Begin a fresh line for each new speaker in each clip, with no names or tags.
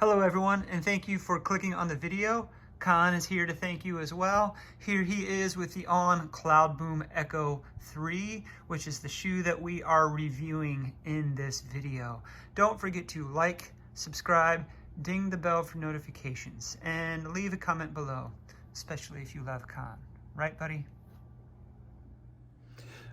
Hello everyone, and thank you for clicking on the video. Khan is here to thank you as well. Here he is with the On CloudBoom Echo 3, which is the shoe that we are reviewing in this video. Don't forget to like, subscribe, ding the bell for notifications, and leave a comment below, especially if you love Khan. Right, buddy?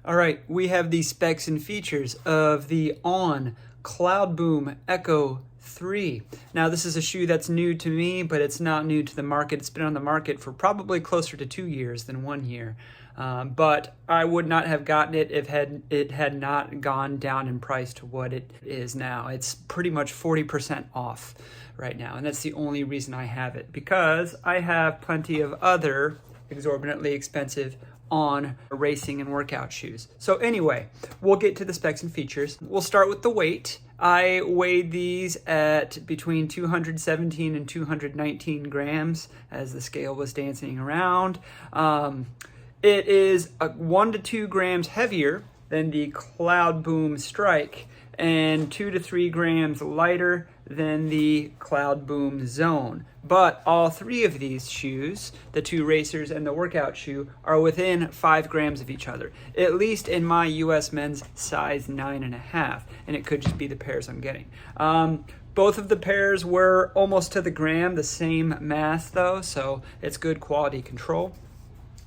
All right, we have the specs and features of the On CloudBoom Echo 3. Now, this is a shoe that's new to me, but it's not new to the market. It's been on the market for probably closer to 2 years than 1 year. But I would not have gotten it if it had not gone down in price to what it is now. It's pretty much 40% off right now, and that's the only reason I have it, because I have plenty of other exorbitantly expensive On racing and workout shoes. So anyway, we'll get to the specs and features. We'll start with the weight. I weighed these at between 217 and 219 grams as the scale was dancing around. It is 1 to 2 grams heavier than the CloudBoom Strike and 2 to 3 grams lighter than the CloudBoom Zone. But all three of these shoes, the two racers and the workout shoe, are within 5 grams of each other, at least in my US men's size 9.5, and it could just be the pairs I'm getting. Both of the pairs were almost to the gram, the same mass though, so it's good quality control.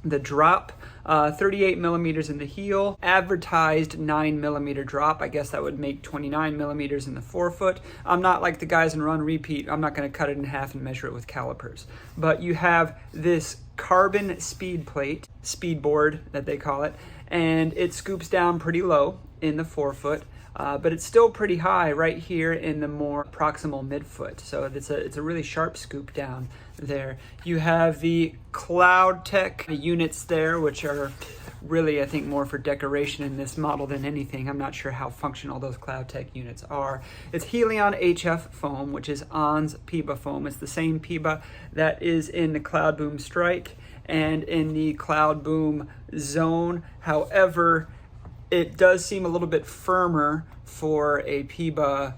The drop, 38 millimeters in the heel, advertised 9 millimeter drop. I guess that would make 29 millimeters in the forefoot. I'm not like the guys in Run Repeat. I'm not going to cut it in half and measure it with calipers. But you have this carbon speed plate, speedboard that they call it, and it scoops down pretty low in the forefoot. But it's still pretty high right here in the more proximal midfoot. So it's a really sharp scoop down there. You have the CloudTech units there, which are really, I think, more for decoration in this model than anything. I'm not sure how functional those CloudTech units are. It's Helion HF foam, which is On's PEBA foam. It's the same PEBA that is in the CloudBoom Strike and in the CloudBoom Zone. However, it does seem a little bit firmer for a PEBA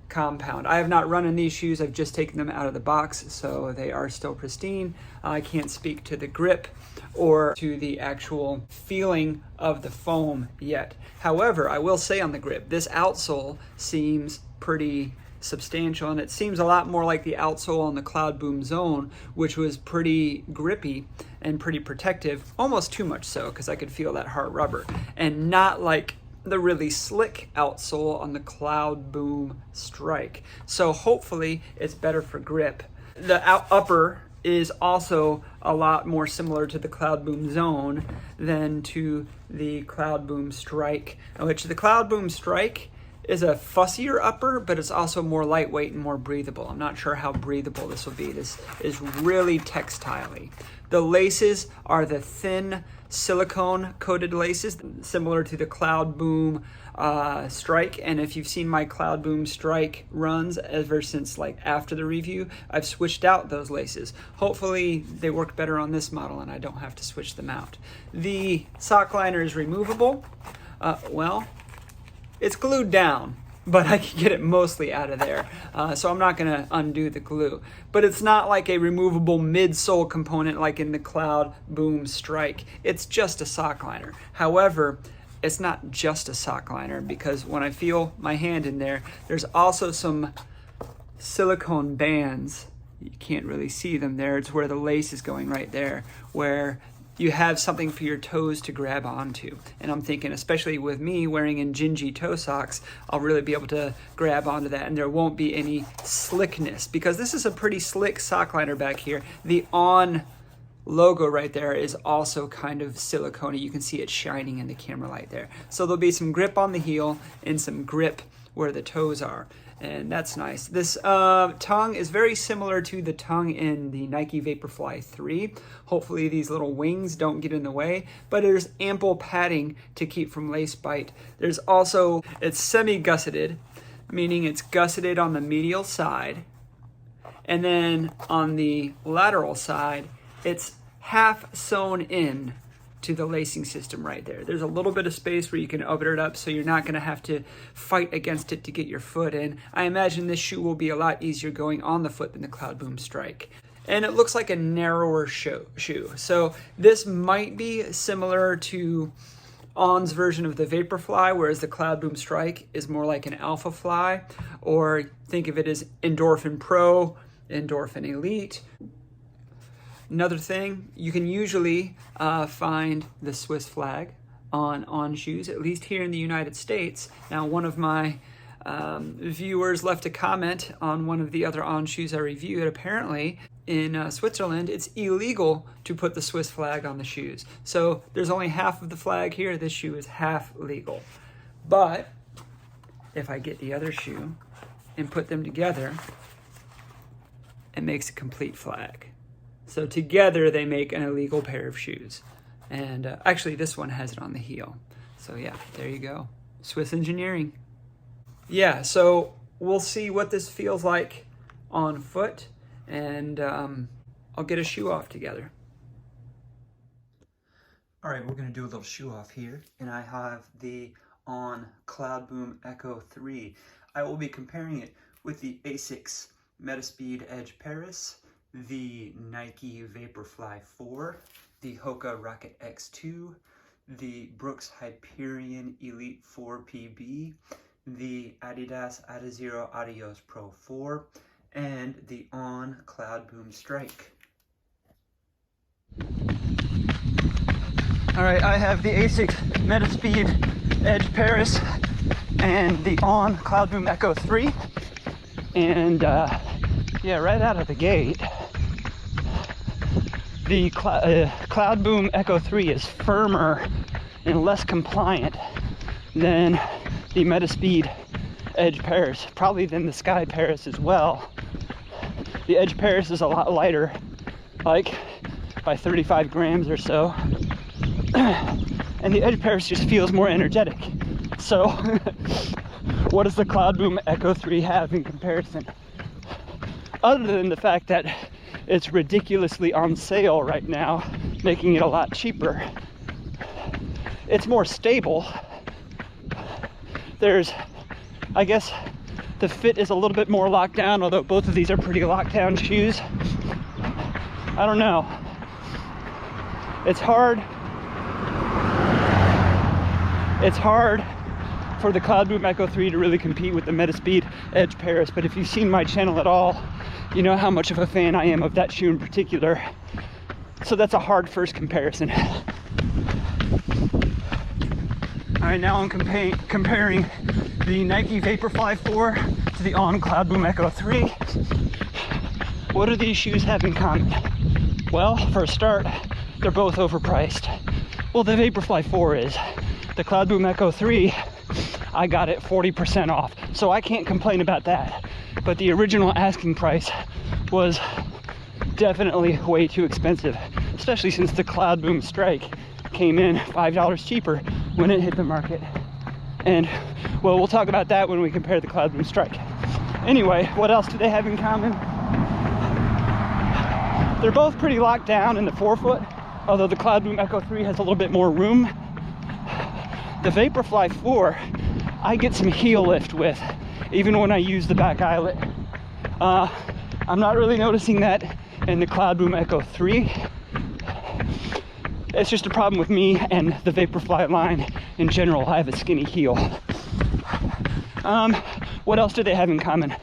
compound. I have not run in these shoes. I've just taken them out of the box, so they are still pristine. I can't speak to the grip or to the actual feeling of the foam yet. However, I will say on the grip, this outsole seems pretty substantial, and it seems a lot more like the outsole on the CloudBoom Zone, which was pretty grippy and pretty protective, almost too much so, because I could feel that hard rubber, and not like the really slick outsole on the CloudBoom Strike. So hopefully it's better for grip. The upper is also a lot more similar to the CloudBoom Zone than to the CloudBoom Strike, which the CloudBoom Strike is a fussier upper, but it's also more lightweight and more breathable. I'm not sure how breathable this will be. This is really textile-y. The laces are the thin silicone coated laces, similar to the CloudBoom Strike. And if you've seen my CloudBoom Strike runs ever since like after the review, I've switched out those laces. Hopefully they work better on this model and I don't have to switch them out. The sock liner is removable. Well, it's glued down, but I can get it mostly out of there. So I'm not gonna undo the glue. But it's not like a removable midsole component like in the CloudBoom Strike. It's just a sock liner. However, it's not just a sock liner, because when I feel my hand in there, there's also some silicone bands. You can't really see them there. It's where the lace is going right there, where you have something for your toes to grab onto. And I'm thinking, especially with me wearing Injinji toe socks, I'll really be able to grab onto that, and there won't be any slickness, because this is a pretty slick sock liner back here. The On logo right there is also kind of silicone-y. You can see it shining in the camera light there. So there'll be some grip on the heel and some grip where the toes are, and that's nice. This tongue is very similar to the tongue in the Nike Vaporfly 3. Hopefully these little wings don't get in the way, but there's ample padding to keep from lace bite. There's also, it's semi-gusseted, meaning it's gusseted on the medial side, and then on the lateral side, it's half sewn in to the lacing system right there. There's a little bit of space where you can open it up so you're not gonna have to fight against it to get your foot in. I imagine this shoe will be a lot easier going on the foot than the CloudBoom Strike. And it looks like a narrower shoe. So this might be similar to On's version of the Vaporfly, whereas the CloudBoom Strike is more like an Alpha Fly, or think of it as Endorphin Pro, Endorphin Elite. Another thing, you can usually find the Swiss flag on shoes, at least here in the United States. Now, one of my viewers left a comment on one of the other On shoes I reviewed. Apparently, in Switzerland, it's illegal to put the Swiss flag on the shoes. So there's only half of the flag here. This shoe is half legal. But if I get the other shoe and put them together, it makes a complete flag. So together they make an illegal pair of shoes. And actually this one has it on the heel. So yeah, there you go. Swiss engineering. Yeah, so we'll see what this feels like on foot, and I'll get a shoe off together. All right, we're gonna do a little shoe off here, and I have the On CloudBoom Echo 3. I will be comparing it with the Asics Metaspeed Edge Paris, the Nike Vaporfly 4, the Hoka Rocket X2, the Brooks Hyperion Elite 4 PB, the Adidas Adizero Adios Pro 4, and the On CloudBoom Strike. All right, I have the Asics Metaspeed Edge Paris and the On CloudBoom Echo 3. And yeah, right out of the gate, the CloudBoom Echo 3 is firmer and less compliant than the Metaspeed Edge Paris, probably than the Sky Paris as well. The Edge Paris is a lot lighter, like by 35 grams or so. And the Edge Paris just feels more energetic. So what does the CloudBoom Echo 3 have in comparison? Other than the fact that it's ridiculously on sale right now, making it a lot cheaper. It's more stable. There's, I guess, the fit is a little bit more locked down, although both of these are pretty locked down shoes. I don't know. It's hard. It's hard for the CloudBoom Echo 3 to really compete with the Metaspeed Edge Paris, but if you've seen my channel at all, you know how much of a fan I am of that shoe in particular. So that's a hard first comparison. All right, now I'm comparing the Nike Vaporfly 4 to the On CloudBoom Echo 3. What do these shoes have in common? Well, for a start, they're both overpriced. Well, the Vaporfly 4 is. The CloudBoom Echo 3, I got it 40% off, so I can't complain about that. But the original asking price was definitely way too expensive, especially since the CloudBoom Strike came in $5 cheaper when it hit the market. And, well, we'll talk about that when we compare the CloudBoom Strike. Anyway, what else do they have in common? They're both pretty locked down in the forefoot, although the CloudBoom Echo 3 has a little bit more room. The Vaporfly 4, I get some heel lift with, even when I use the back eyelet. I'm not really noticing that in the CloudBoom Echo 3. It's just a problem with me and the Vaporfly line in general. I have a skinny heel. What else do they have in common?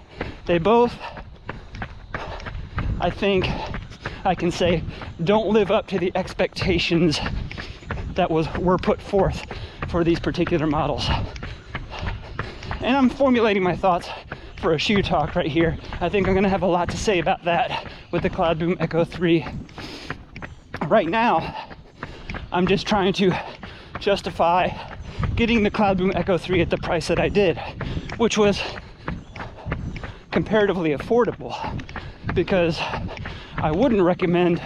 They both, I think I can say, don't live up to the expectations that were put forth for these particular models. And I'm formulating my thoughts for a shoe talk right here. I think I'm gonna have a lot to say about that with the CloudBoom Echo 3. Right now, I'm just trying to justify getting the CloudBoom Echo 3 at the price that I did, which was comparatively affordable, because I wouldn't recommend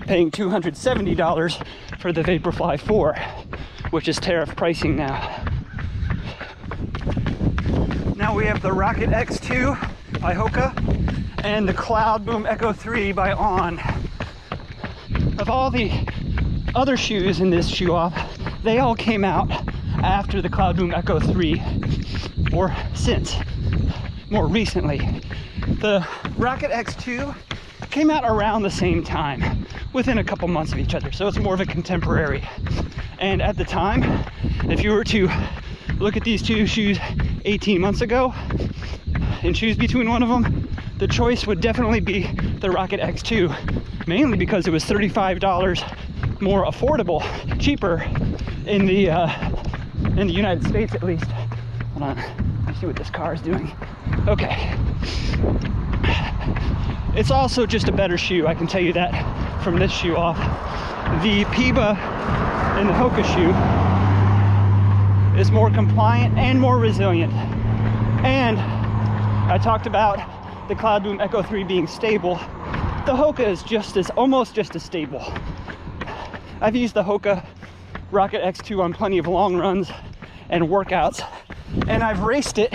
paying $270 for the Vaporfly 4, which is tariff pricing now. Now we have the Rocket X2 by Hoka and the CloudBoom Echo 3 by On. Of all the other shoes in this shoe off, they all came out after the CloudBoom Echo 3, or since, more recently. The Rocket X2 came out around the same time, within a couple months of each other, so it's more of a contemporary. And at the time, if you were to look at these two shoes 18 months ago and choose between one of them, the choice would definitely be the Rocket X2, mainly because it was $35 more affordable, cheaper in the United States at least. Hold on, let's see what this car is doing. Okay. It's also just a better shoe, I can tell you that from this shoe off. The PEBA in the Hoka shoe is more compliant and more resilient. And I talked about the CloudBoom Echo 3 being stable. The Hoka is almost just as stable. I've used the Hoka Rocket X2 on plenty of long runs and workouts, and I've raced it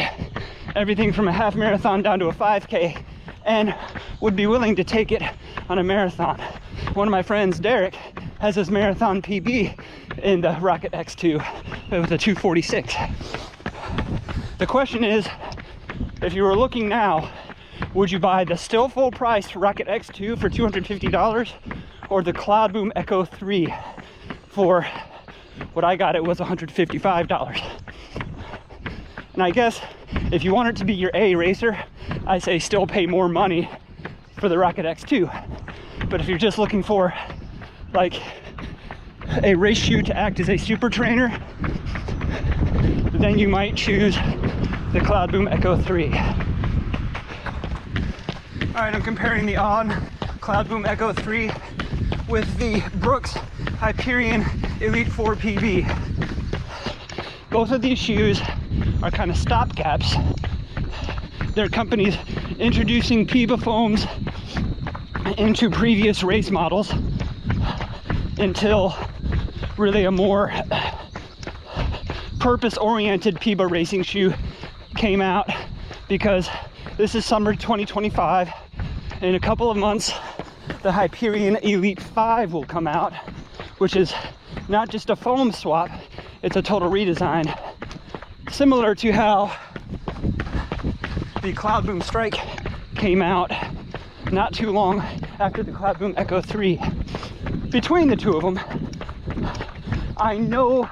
everything from a half marathon down to a 5K, and would be willing to take it on a marathon. One of my friends, Derek, has his marathon PB in the Rocket X2 with a 2:46. The question is, if you were looking now, would you buy the still full price Rocket X2 for $250 or the CloudBoom Echo 3 for what I got? It was $155. And I guess if you want it to be your A racer, I say still pay more money for the Rocket X2. But if you're just looking for like a race shoe to act as a super trainer, then you might choose the CloudBoom Echo 3. All right, I'm comparing the On CloudBoom Echo 3 with the Brooks Hyperion Elite 4 PB. Both of these shoes are kind of stopgaps. They're companies introducing PEBA foams into previous race models until really a more purpose-oriented PEBA racing shoe came out, because this is summer 2025. In a couple of months, the Hyperion Elite 5 will come out, which is not just a foam swap, it's a total redesign. Similar to how the CloudBoom Strike came out not too long after the CloudBoom Echo 3. Between the two of them, I know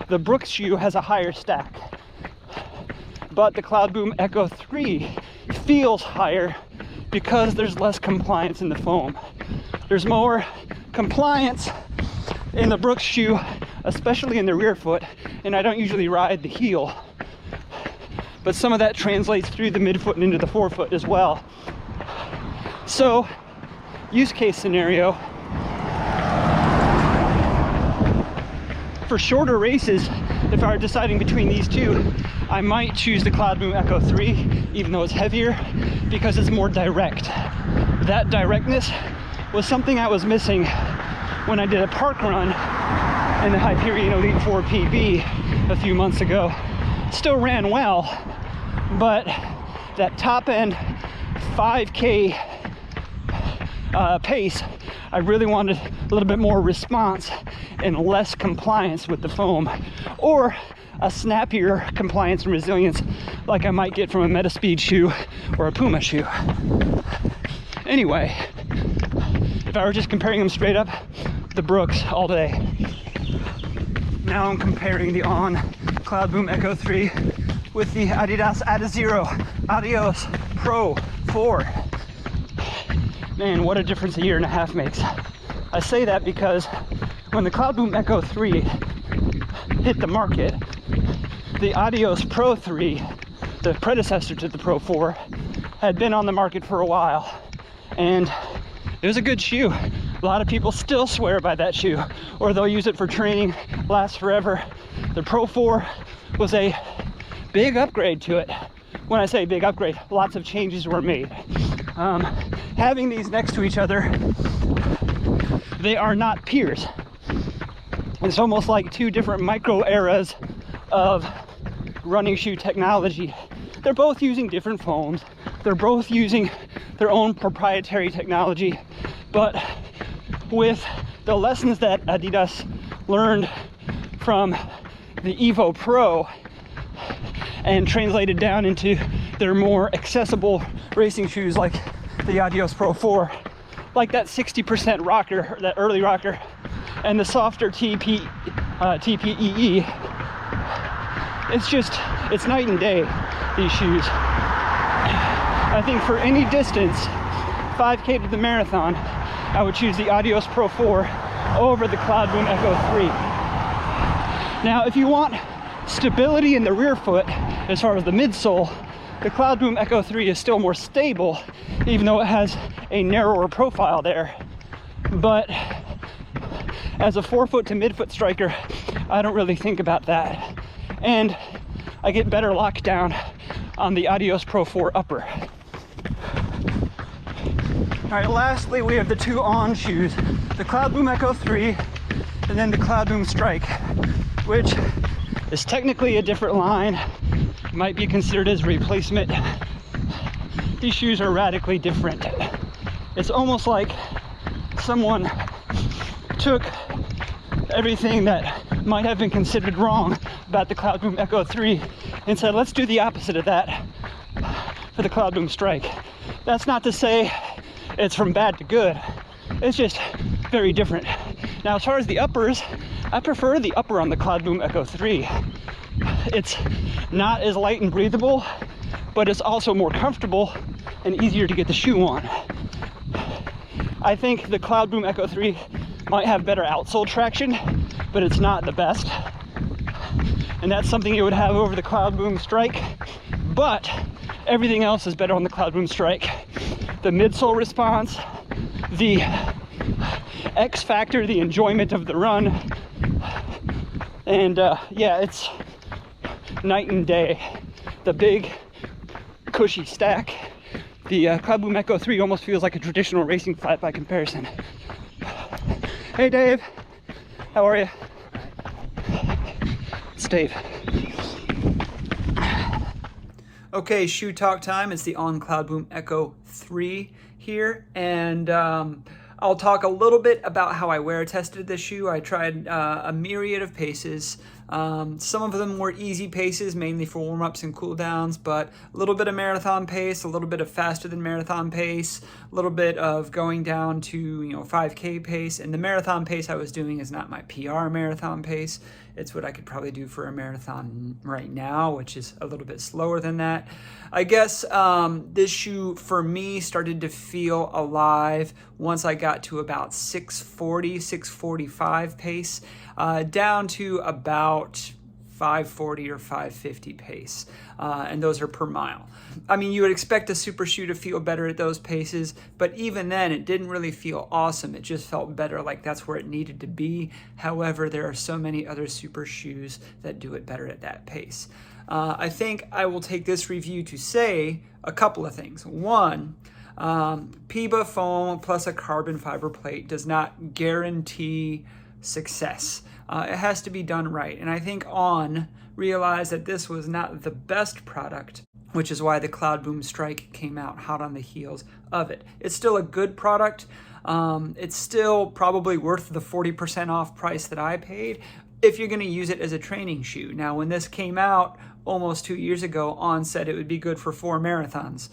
the Brooks shoe has a higher stack, but the CloudBoom Echo 3 feels higher because there's less compliance in the foam. There's more compliance in the Brooks shoe, especially in the rear foot, and I don't usually ride the heel, but some of that translates through the midfoot and into the forefoot as well. So, use case scenario, for shorter races, if I were deciding between these two, I might choose the CloudBoom Echo 3, even though it's heavier, because it's more direct. That directness was something I was missing when I did a park run in the Hyperion Elite 4 PB a few months ago. Still ran well, but that top end 5K pace, I really wanted a little bit more response and less compliance with the foam, or a snappier compliance and resilience like I might get from a Metaspeed shoe or a Puma shoe. Anyway, if I were just comparing them straight up, the Brooks all day. Now I'm comparing the On CloudBoom Echo 3 with the Adidas Adios Pro 4. Man, what a difference a year and a half makes. I say that because when the CloudBoom Echo 3 hit the market, the Adios Pro 3, the predecessor to the Pro 4, had been on the market for a while, and it was a good shoe. A lot of people still swear by that shoe, or they'll use it for training, lasts forever. The Pro 4 was a big upgrade to it. When I say big upgrade, lots of changes were made. Having these next to each other, they are not peers. It's almost like two different micro eras of running shoe technology. They're both using different foams. They're both using their own proprietary technology, but with the lessons that Adidas learned from the Evo Pro and translated down into their more accessible racing shoes like the Adios Pro 4, like that 60% rocker, that early rocker, and the softer TPEE. It's night and day, these shoes. I think for any distance, 5K to the marathon, I would choose the Adios Pro 4 over the CloudBoom Echo 3. Now, if you want stability in the rear foot, as far as the midsole, the CloudBoom Echo 3 is still more stable, even though it has a narrower profile there. But as a forefoot to midfoot striker, I don't really think about that. And I get better lockdown on the Adios Pro 4 upper. All right, lastly, we have the two On shoes, the CloudBoom Echo 3 and then the CloudBoom Strike, which is technically a different line, might be considered as replacement. These shoes are radically different. It's almost like someone took everything that might have been considered wrong about the CloudBoom Echo 3 and said, let's do the opposite of that for the CloudBoom Strike. That's not to say it's from bad to good. It's just very different. Now, as far as the uppers, I prefer the upper on the CloudBoom Echo 3. It's not as light and breathable, but it's also more comfortable and easier to get the shoe on. I think the CloudBoom Echo 3 might have better outsole traction, but it's not the best. And that's something you would have over the CloudBoom Strike, but everything else is better on the CloudBoom Strike. The midsole response, the X factor, the enjoyment of the run, and yeah, it's night and day. The big cushy stack, the CloudBoom Echo 3 almost feels like a traditional racing flat by comparison. Hey Dave, how are you? It's Dave. Okay, shoe talk time. It's the On CloudBoom Echo 3 here, and I'll talk a little bit about how I wear tested this shoe. I tried a myriad of paces. Some of them were easy paces, mainly for warm-ups and cool-downs, but a little bit of marathon pace, a little bit of faster than marathon pace, a little bit of going down to 5K pace. And the marathon pace I was doing is not my PR marathon pace. It's what I could probably do for a marathon right now, which is a little bit slower than that. I guess this shoe for me started to feel alive once I got to about 640, 645 pace, down to about 540 or 550 pace, and those are per mile. I mean, you would expect a super shoe to feel better at those paces, but even then it didn't really feel awesome. It just felt better, like that's where it needed to be. However, there are so many other super shoes that do it better at that pace. I think I will take this review to say a couple of things. One, PEBA foam plus a carbon fiber plate does not guarantee success. It has to be done right. And I think On realized that this was not the best product, which is why the CloudBoom Strike came out hot on the heels of it. It's still a good product. It's still probably worth the 40% off price that I paid if you're going to use it as a training shoe. Now, when this came out almost 2 years ago, On said it would be good for 4 marathons.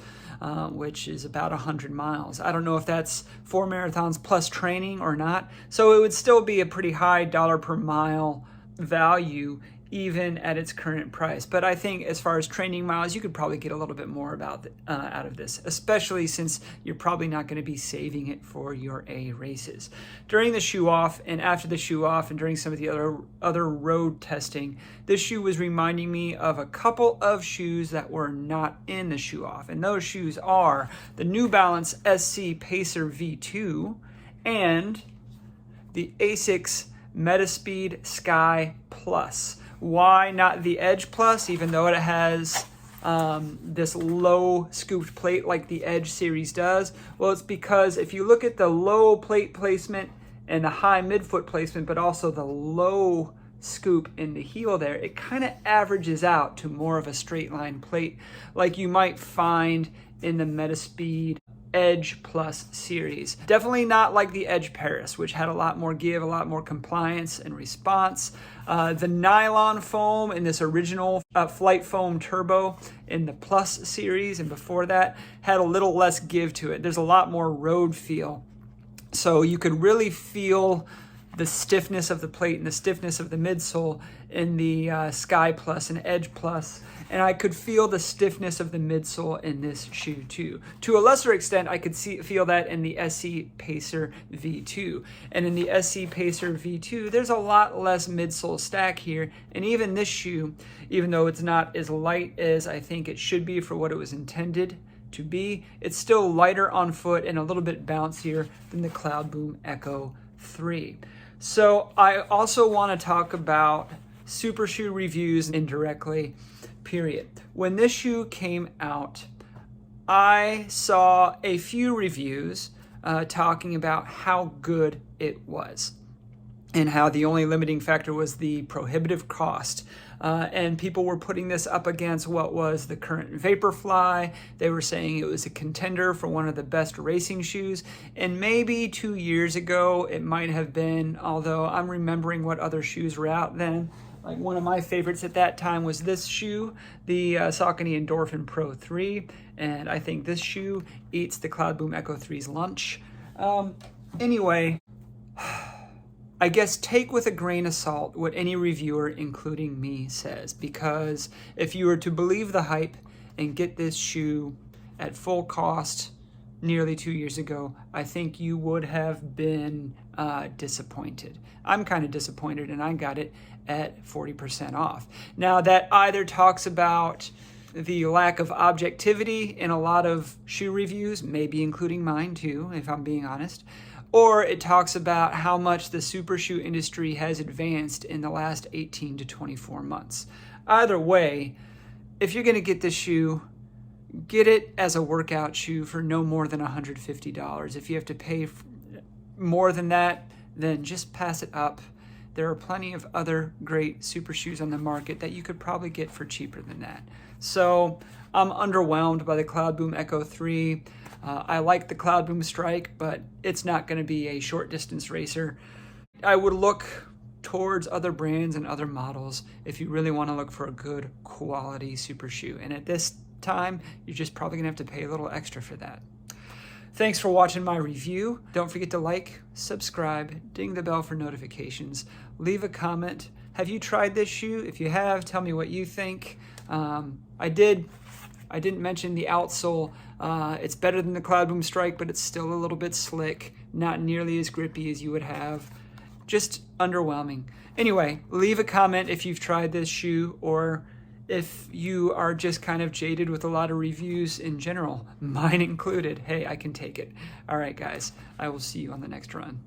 Which is about 100 miles. I don't know if that's 4 marathons plus training or not. So it would still be a pretty high dollar per mile value even at its current price. But I think as far as training miles, you could probably get a little bit more out of this, especially since you're probably not going to be saving it for your A races. During the shoe off and after the shoe off and during some of the other road testing, this shoe was reminding me of a couple of shoes that were not in the shoe off. And those shoes are the New Balance SC Pacer V2 and the Asics Metaspeed Sky Plus. Why not the Edge Plus, even though it has this low scooped plate like the Edge series does? Well, it's because if you look at the low plate placement and the high midfoot placement, but also the low scoop in the heel there, it kind of averages out to more of a straight line plate like you might find in the Metaspeed Edge Plus series. Definitely not like the Edge Paris, which had a lot more give, a lot more compliance and response. The nylon foam in this original Flight Foam Turbo in the Plus series and before that had a little less give to it. There's a lot more road feel. So you could really feel the stiffness of the plate and the stiffness of the midsole in the Sky Plus and Edge Plus. And I could feel the stiffness of the midsole in this shoe too. To a lesser extent, I could feel that in the SC Pacer V2. And in the SC Pacer V2, there's a lot less midsole stack here. And even this shoe, even though it's not as light as I think it should be for what it was intended to be, it's still lighter on foot and a little bit bouncier than the CloudBoom Echo 3. So I also want to talk about super shoe reviews indirectly, period. When this shoe came out, I saw a few reviews talking about how good it was and how the only limiting factor was the prohibitive cost. And people were putting this up against what was the current Vaporfly. They were saying it was a contender for one of the best racing shoes. And maybe 2 years ago, it might have been, although I'm remembering what other shoes were out then. Like one of my favorites at that time was this shoe, the Saucony Endorphin Pro 3. And I think this shoe eats the CloudBoom Echo 3's lunch. Anyway, I guess take with a grain of salt what any reviewer, including me, says, because if you were to believe the hype and get this shoe at full cost nearly 2 years ago, I think you would have been disappointed. I'm kind of disappointed, and I got it at 40% off. Now, that either talks about the lack of objectivity in a lot of shoe reviews, maybe including mine too, if I'm being honest, or it talks about how much the super shoe industry has advanced in the last 18 to 24 months. Either way, if you're going to get this shoe, get it as a workout shoe for no more than $150. If you have to pay more than that, then just pass it up. There are plenty of other great super shoes on the market that you could probably get for cheaper than that. So I'm underwhelmed by the CloudBoom Echo 3. I like the CloudBoom Strike, but it's not going to be a short distance racer. I would look towards other brands and other models if you really want to look for a good quality super shoe. And at this time, you're just probably going to have to pay a little extra for that. Thanks for watching my review. Don't forget to like, subscribe, ding the bell for notifications, leave a comment. Have you tried this shoe? If you have, tell me what you think. I didn't mention the outsole. It's better than the CloudBoom Strike, but it's still a little bit slick, not nearly as grippy as you would have. Just underwhelming. Anyway, leave a comment if you've tried this shoe, or if you are just kind of jaded with a lot of reviews in general, mine included. Hey, I can take it. All right, guys, I will see you on the next run.